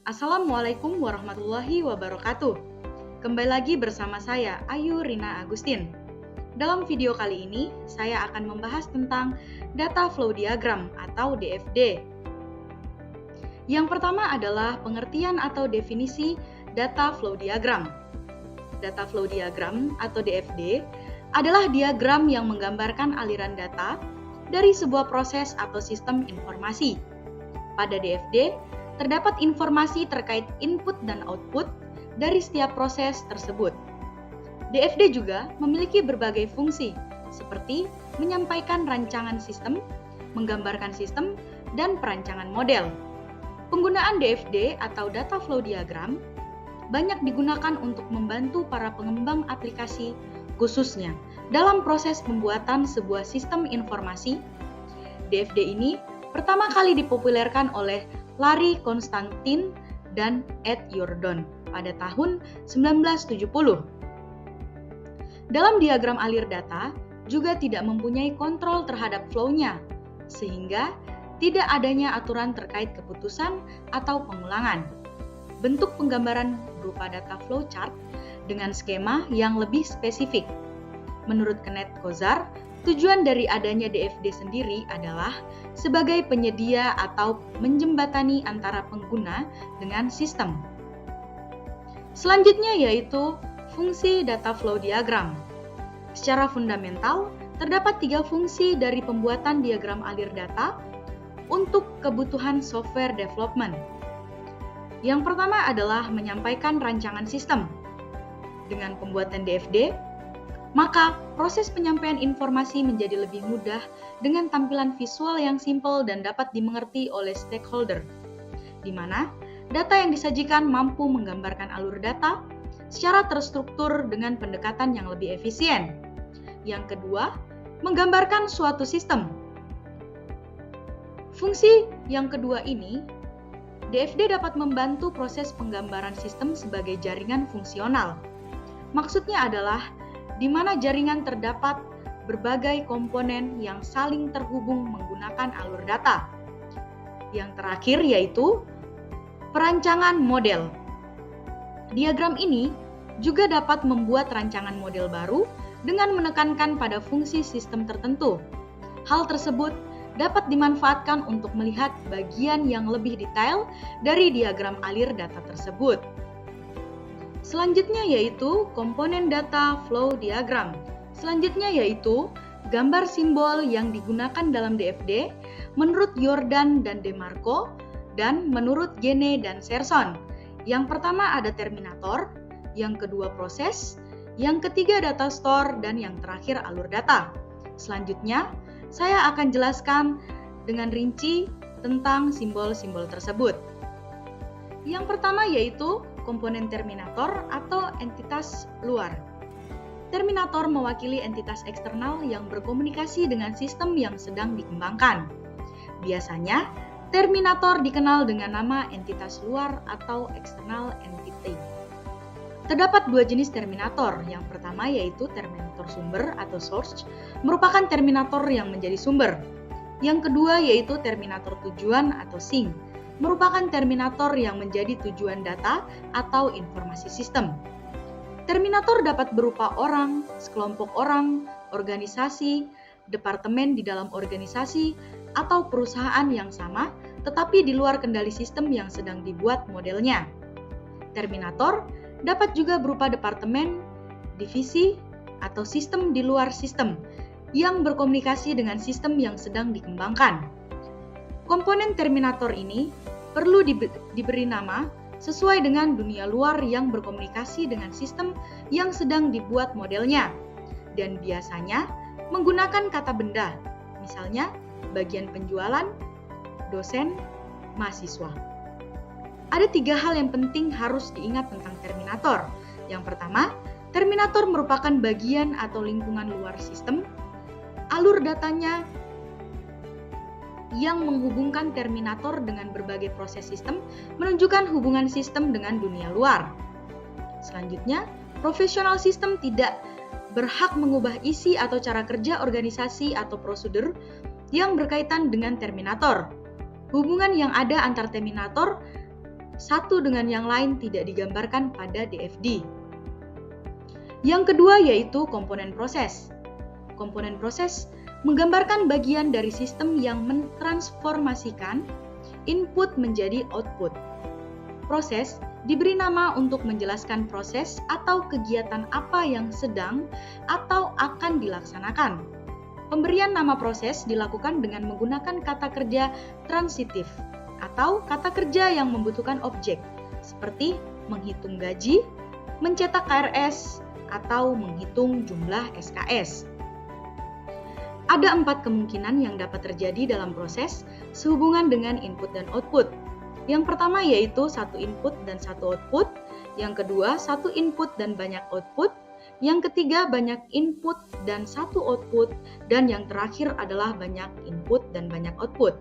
Assalamualaikum warahmatullahi wabarakatuh. Kembali lagi bersama saya, Ayu Rina Agustin. Dalam video kali ini, saya akan membahas tentang Data Flow Diagram atau DFD. Yang pertama adalah pengertian atau definisi Data Flow Diagram. Data Flow Diagram atau DFD adalah diagram yang menggambarkan aliran data dari sebuah proses atau sistem informasi. Pada DFD, terdapat informasi terkait input dan output dari setiap proses tersebut. DFD juga memiliki berbagai fungsi, seperti menyampaikan rancangan sistem, menggambarkan sistem, dan perancangan model. Penggunaan DFD atau Data Flow Diagram banyak digunakan untuk membantu para pengembang aplikasi, khususnya dalam proses pembuatan sebuah sistem informasi. DFD ini pertama kali dipopulerkan oleh Larry Konstantin dan Ed Yordon pada tahun 1970. Dalam diagram alir data juga tidak mempunyai kontrol terhadap flow-nya, sehingga tidak adanya aturan terkait keputusan atau pengulangan. Bentuk penggambaran berupa data flow chart dengan skema yang lebih spesifik. Menurut Kenneth Kozar, tujuan dari adanya DFD sendiri adalah sebagai penyedia atau menjembatani antara pengguna dengan sistem. Selanjutnya yaitu fungsi data flow diagram. Secara fundamental, terdapat 3 fungsi dari pembuatan diagram alir data untuk kebutuhan software development. Yang pertama adalah menyampaikan rancangan sistem. Dengan pembuatan DFD, maka proses penyampaian informasi menjadi lebih mudah dengan tampilan visual yang simpel dan dapat dimengerti oleh stakeholder, di mana data yang disajikan mampu menggambarkan alur data secara terstruktur dengan pendekatan yang lebih efisien. Yang kedua, menggambarkan suatu sistem. Fungsi yang kedua ini, DFD dapat membantu proses penggambaran sistem sebagai jaringan fungsional. Maksudnya adalah di mana jaringan terdapat berbagai komponen yang saling terhubung menggunakan alur data. Yang terakhir yaitu perancangan model. Diagram ini juga dapat membuat rancangan model baru dengan menekankan pada fungsi sistem tertentu. Hal tersebut dapat dimanfaatkan untuk melihat bagian yang lebih detail dari diagram alir data tersebut. Selanjutnya yaitu komponen data flow diagram. Selanjutnya yaitu gambar simbol yang digunakan dalam DFD menurut Jordan dan DeMarco dan menurut Gene dan Serson. Yang pertama ada terminator, yang kedua proses, yang ketiga data store, dan yang terakhir alur data. Selanjutnya, saya akan jelaskan dengan rinci tentang simbol-simbol tersebut. Yang pertama yaitu komponen terminator atau entitas luar. Terminator mewakili entitas eksternal yang berkomunikasi dengan sistem yang sedang dikembangkan. Biasanya, terminator dikenal dengan nama entitas luar atau external entity. Terdapat 2 jenis terminator. Yang pertama yaitu terminator sumber atau source, merupakan terminator yang menjadi sumber. Yang kedua yaitu terminator tujuan atau sink, merupakan terminator yang menjadi tujuan data atau informasi sistem. Terminator dapat berupa orang, sekelompok orang, organisasi, departemen di dalam organisasi, atau perusahaan yang sama, tetapi di luar kendali sistem yang sedang dibuat modelnya. Terminator dapat juga berupa departemen, divisi, atau sistem di luar sistem yang berkomunikasi dengan sistem yang sedang dikembangkan. Komponen terminator ini perlu diberi nama sesuai dengan dunia luar yang berkomunikasi dengan sistem yang sedang dibuat modelnya, dan biasanya menggunakan kata benda, misalnya bagian penjualan, dosen, mahasiswa. Ada 3 hal yang penting harus diingat tentang terminator. Yang pertama, terminator merupakan bagian atau lingkungan luar sistem. Alur datanya yang menghubungkan terminator dengan berbagai proses sistem menunjukkan hubungan sistem dengan dunia luar. Selanjutnya, profesional sistem tidak berhak mengubah isi atau cara kerja organisasi atau prosedur yang berkaitan dengan terminator. Hubungan yang ada antar terminator satu dengan yang lain tidak digambarkan pada DFD. Yang kedua yaitu komponen proses. Komponen proses menggambarkan bagian dari sistem yang mentransformasikan input menjadi output. Proses diberi nama untuk menjelaskan proses atau kegiatan apa yang sedang atau akan dilaksanakan. Pemberian nama proses dilakukan dengan menggunakan kata kerja transitif atau kata kerja yang membutuhkan objek, seperti menghitung gaji, mencetak KRS, atau menghitung jumlah SKS. Ada 4 kemungkinan yang dapat terjadi dalam proses sehubungan dengan input dan output. Yang pertama yaitu 1 input dan 1 output, yang kedua 1 input dan banyak output, yang ketiga banyak input dan 1 output, dan yang terakhir adalah banyak input dan banyak output.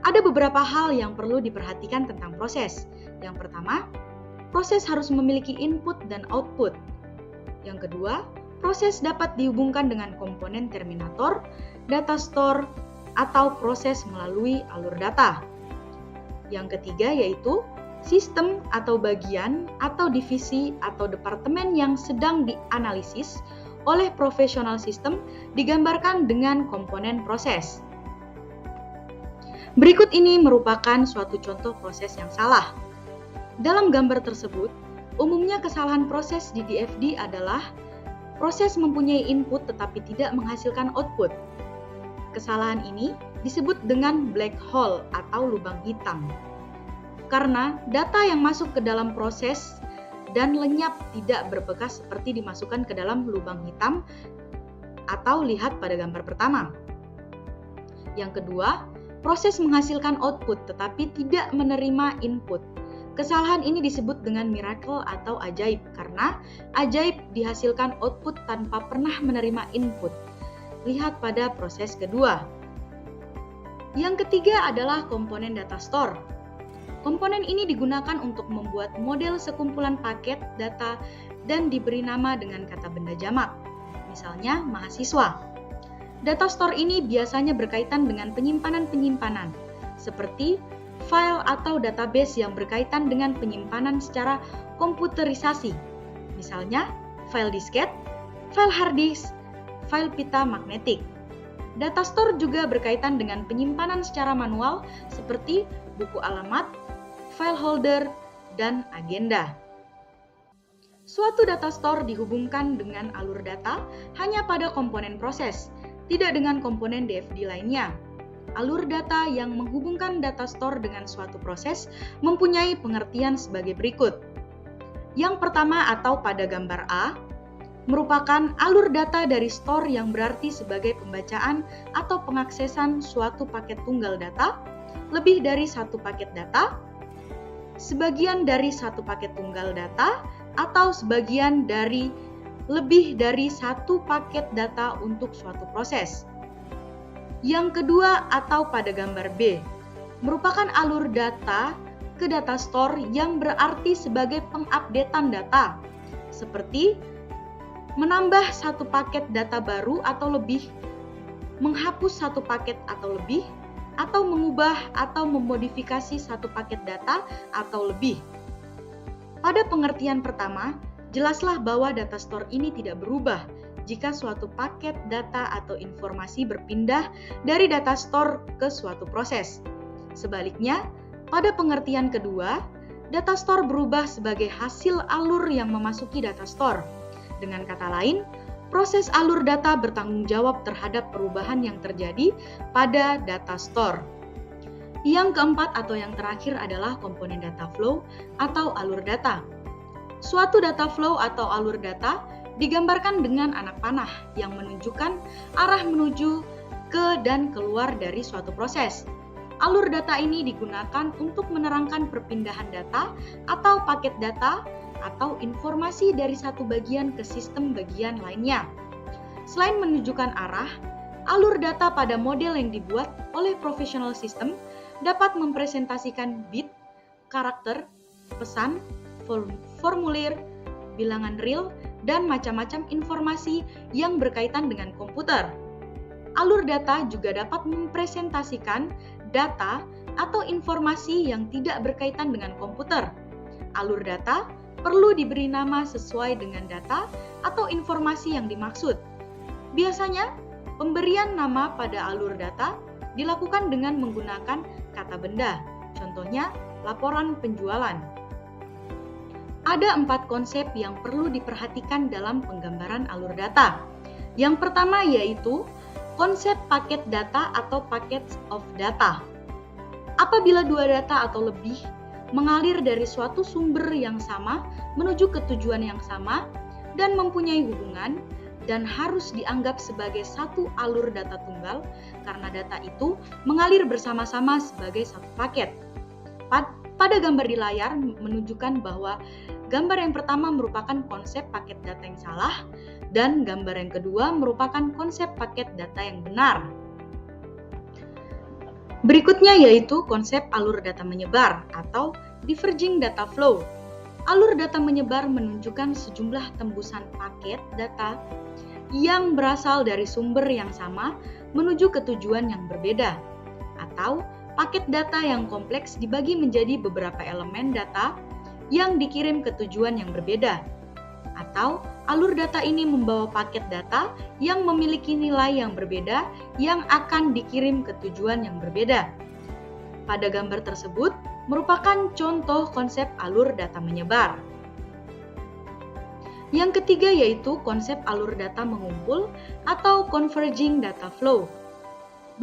Ada beberapa hal yang perlu diperhatikan tentang proses. Yang pertama, proses harus memiliki input dan output. Yang kedua, proses dapat dihubungkan dengan komponen terminator, data store, atau proses melalui alur data. Yang ketiga yaitu sistem atau bagian atau divisi atau departemen yang sedang dianalisis oleh profesional sistem digambarkan dengan komponen proses. Berikut ini merupakan suatu contoh proses yang salah. Dalam gambar tersebut, umumnya kesalahan proses di DFD adalah proses mempunyai input tetapi tidak menghasilkan output. Kesalahan ini disebut dengan black hole atau lubang hitam. Karena data yang masuk ke dalam proses dan lenyap tidak berbekas seperti dimasukkan ke dalam lubang hitam atau lihat pada gambar pertama. Yang kedua, proses menghasilkan output tetapi tidak menerima input. Kesalahan ini disebut dengan miracle atau ajaib karena ajaib dihasilkan output tanpa pernah menerima input. Lihat pada proses kedua. Yang ketiga adalah komponen data store. Komponen ini digunakan untuk membuat model sekumpulan paket data dan diberi nama dengan kata benda jamak. Misalnya mahasiswa. Data store ini biasanya berkaitan dengan penyimpanan-penyimpanan seperti file atau database yang berkaitan dengan penyimpanan secara komputerisasi, misalnya file disket, file hard disk, file pita magnetik. Data store juga berkaitan dengan penyimpanan secara manual seperti buku alamat, file holder, dan agenda. Suatu data store dihubungkan dengan alur data hanya pada komponen proses, tidak dengan komponen DFD lainnya. Alur data yang menghubungkan data store dengan suatu proses mempunyai pengertian sebagai berikut. Yang pertama atau pada gambar A, merupakan alur data dari store yang berarti sebagai pembacaan atau pengaksesan suatu paket tunggal data, lebih dari satu paket data, sebagian dari satu paket tunggal data, atau sebagian dari lebih dari satu paket data untuk suatu proses. Yang kedua atau pada gambar B, merupakan alur data ke data store yang berarti sebagai pengupdatean data, seperti menambah satu paket data baru atau lebih, menghapus satu paket atau lebih, atau mengubah atau memodifikasi satu paket data atau lebih. Pada pengertian pertama, jelaslah bahwa data store ini tidak berubah jika suatu paket data atau informasi berpindah dari data store ke suatu proses. Sebaliknya, pada pengertian kedua, data store berubah sebagai hasil alur yang memasuki data store. Dengan kata lain, proses alur data bertanggung jawab terhadap perubahan yang terjadi pada data store. Yang keempat atau yang terakhir adalah komponen data flow atau alur data. Suatu data flow atau alur data digambarkan dengan anak panah yang menunjukkan arah menuju ke dan keluar dari suatu proses. Alur data ini digunakan untuk menerangkan perpindahan data atau paket data atau informasi dari satu bagian ke sistem bagian lainnya. Selain menunjukkan arah, alur data pada model yang dibuat oleh professional system dapat mempresentasikan bit, karakter, pesan, formulir, bilangan real, dan macam-macam informasi yang berkaitan dengan komputer. Alur data juga dapat mempresentasikan data atau informasi yang tidak berkaitan dengan komputer. Alur data perlu diberi nama sesuai dengan data atau informasi yang dimaksud. Biasanya, pemberian nama pada alur data dilakukan dengan menggunakan kata benda. Contohnya, laporan penjualan. Ada 4 konsep yang perlu diperhatikan dalam penggambaran alur data. Yang pertama yaitu konsep paket data atau packets of data. Apabila 2 data atau lebih mengalir dari suatu sumber yang sama menuju ke tujuan yang sama dan mempunyai hubungan dan harus dianggap sebagai satu alur data tunggal karena data itu mengalir bersama-sama sebagai satu paket. Pada gambar di layar menunjukkan bahwa gambar yang pertama merupakan konsep paket data yang salah dan gambar yang kedua merupakan konsep paket data yang benar. Berikutnya yaitu konsep alur data menyebar atau diverging data flow. Alur data menyebar menunjukkan sejumlah tembusan paket data yang berasal dari sumber yang sama menuju ke tujuan yang berbeda, atau paket data yang kompleks dibagi menjadi beberapa elemen data yang dikirim ke tujuan yang berbeda, atau alur data ini membawa paket data yang memiliki nilai yang berbeda yang akan dikirim ke tujuan yang berbeda. Pada gambar tersebut merupakan contoh konsep alur data menyebar. Yang ketiga yaitu konsep alur data mengumpul atau converging data flow.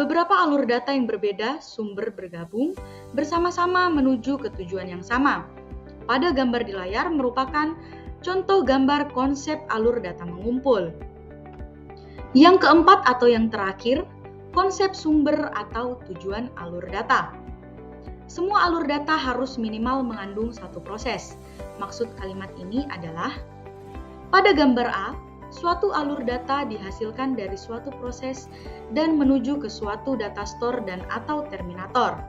Beberapa alur data yang berbeda sumber bergabung bersama-sama menuju ke tujuan yang sama. Pada gambar di layar merupakan contoh gambar konsep alur data mengumpul. Yang keempat atau yang terakhir, konsep sumber atau tujuan alur data. Semua alur data harus minimal mengandung satu proses. Maksud kalimat ini adalah, pada gambar A, suatu alur data dihasilkan dari suatu proses dan menuju ke suatu data store dan atau terminator.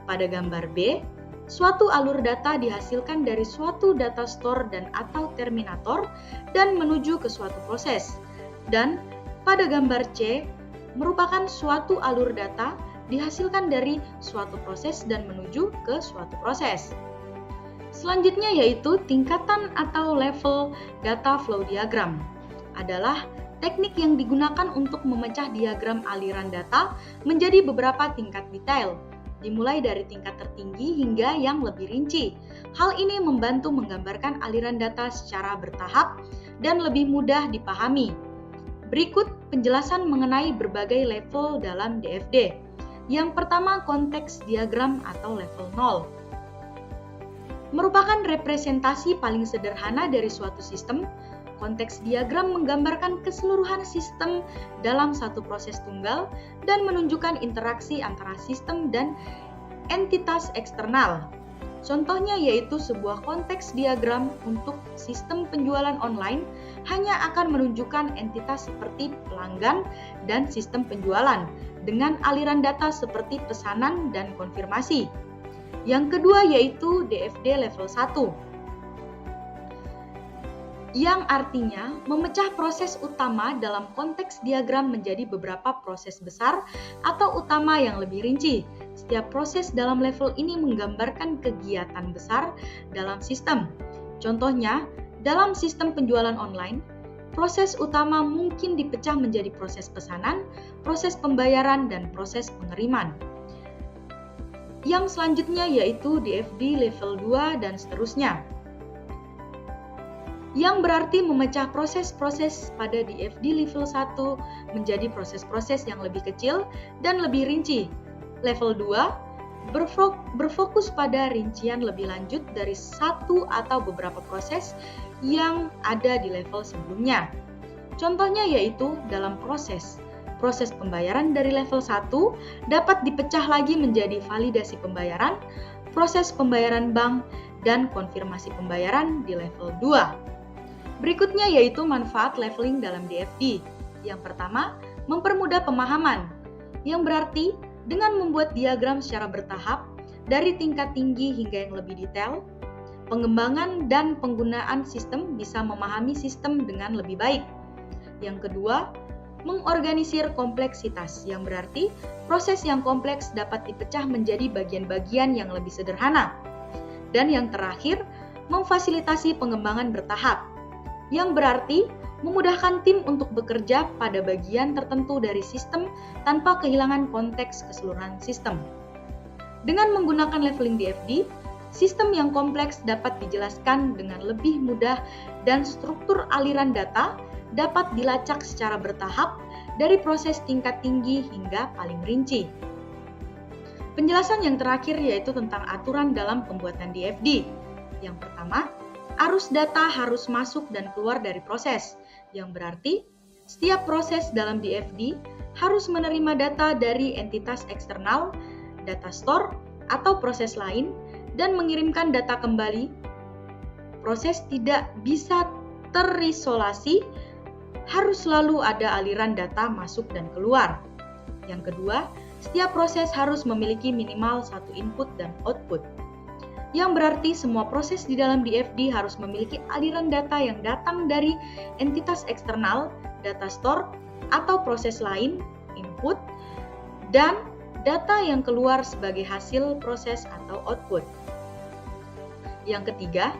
Pada gambar B, suatu alur data dihasilkan dari suatu data store dan atau terminator dan menuju ke suatu proses. Dan pada gambar C, merupakan suatu alur data dihasilkan dari suatu proses dan menuju ke suatu proses. Selanjutnya yaitu tingkatan atau level data flow diagram. Adalah teknik yang digunakan untuk memecah diagram aliran data menjadi beberapa tingkat detail, dimulai dari tingkat tertinggi hingga yang lebih rinci. Hal ini membantu menggambarkan aliran data secara bertahap dan lebih mudah dipahami. Berikut penjelasan mengenai berbagai level dalam DFD. Yang pertama, konteks diagram atau level 0. Merupakan representasi paling sederhana dari suatu sistem. Konteks diagram menggambarkan keseluruhan sistem dalam satu proses tunggal dan menunjukkan interaksi antara sistem dan entitas eksternal. Contohnya yaitu sebuah konteks diagram untuk sistem penjualan online hanya akan menunjukkan entitas seperti pelanggan dan sistem penjualan dengan aliran data seperti pesanan dan konfirmasi. Yang kedua yaitu DFD level 1. Yang artinya memecah proses utama dalam konteks diagram menjadi beberapa proses besar atau utama yang lebih rinci. Setiap proses dalam level ini menggambarkan kegiatan besar dalam sistem. Contohnya, dalam sistem penjualan online, proses utama mungkin dipecah menjadi proses pesanan, proses pembayaran, dan proses pengiriman. Yang selanjutnya yaitu DFD level 2 dan seterusnya. Yang berarti memecah proses-proses pada DFD level 1 menjadi proses-proses yang lebih kecil dan lebih rinci. Level 2 berfokus pada rincian lebih lanjut dari satu atau beberapa proses yang ada di level sebelumnya. Contohnya yaitu dalam proses pembayaran dari level 1 dapat dipecah lagi menjadi validasi pembayaran, proses pembayaran bank, dan konfirmasi pembayaran di level 2. Berikutnya yaitu manfaat leveling dalam DFD. Yang pertama, mempermudah pemahaman, yang berarti dengan membuat diagram secara bertahap dari tingkat tinggi hingga yang lebih detail, pengembangan dan penggunaan sistem bisa memahami sistem dengan lebih baik. Yang kedua, mengorganisir kompleksitas, yang berarti proses yang kompleks dapat dipecah menjadi bagian-bagian yang lebih sederhana. Dan yang terakhir, memfasilitasi pengembangan bertahap, yang berarti memudahkan tim untuk bekerja pada bagian tertentu dari sistem tanpa kehilangan konteks keseluruhan sistem. Dengan menggunakan leveling DFD, sistem yang kompleks dapat dijelaskan dengan lebih mudah dan struktur aliran data dapat dilacak secara bertahap dari proses tingkat tinggi hingga paling rinci. Penjelasan yang terakhir yaitu tentang aturan dalam pembuatan DFD. Yang pertama, arus data harus masuk dan keluar dari proses, yang berarti setiap proses dalam DFD harus menerima data dari entitas eksternal, data store, atau proses lain, dan mengirimkan data kembali. Proses tidak bisa terisolasi, harus selalu ada aliran data masuk dan keluar. Yang kedua, setiap proses harus memiliki minimal satu input dan output. Yang berarti semua proses di dalam DFD harus memiliki aliran data yang datang dari entitas eksternal, data store, atau proses lain, input, dan data yang keluar sebagai hasil proses atau output. Yang ketiga,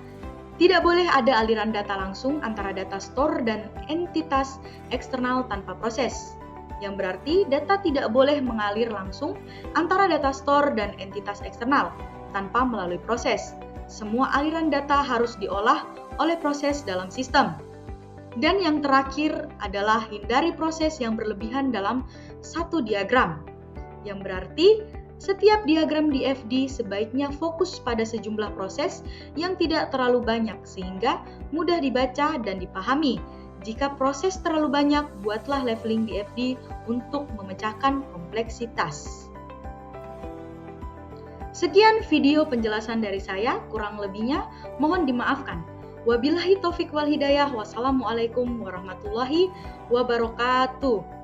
tidak boleh ada aliran data langsung antara data store dan entitas eksternal tanpa proses. Yang berarti data tidak boleh mengalir langsung antara data store dan entitas eksternal tanpa melalui proses. Semua aliran data harus diolah oleh proses dalam sistem. Dan yang terakhir adalah hindari proses yang berlebihan dalam satu diagram. Yang berarti setiap diagram DFD sebaiknya fokus pada sejumlah proses yang tidak terlalu banyak sehingga mudah dibaca dan dipahami. Jika proses terlalu banyak, buatlah leveling DFD untuk memecahkan kompleksitas. Sekian video penjelasan dari saya, kurang lebihnya mohon dimaafkan. Wabillahi taufik wal hidayah, wassalamualaikum warahmatullahi wabarakatuh.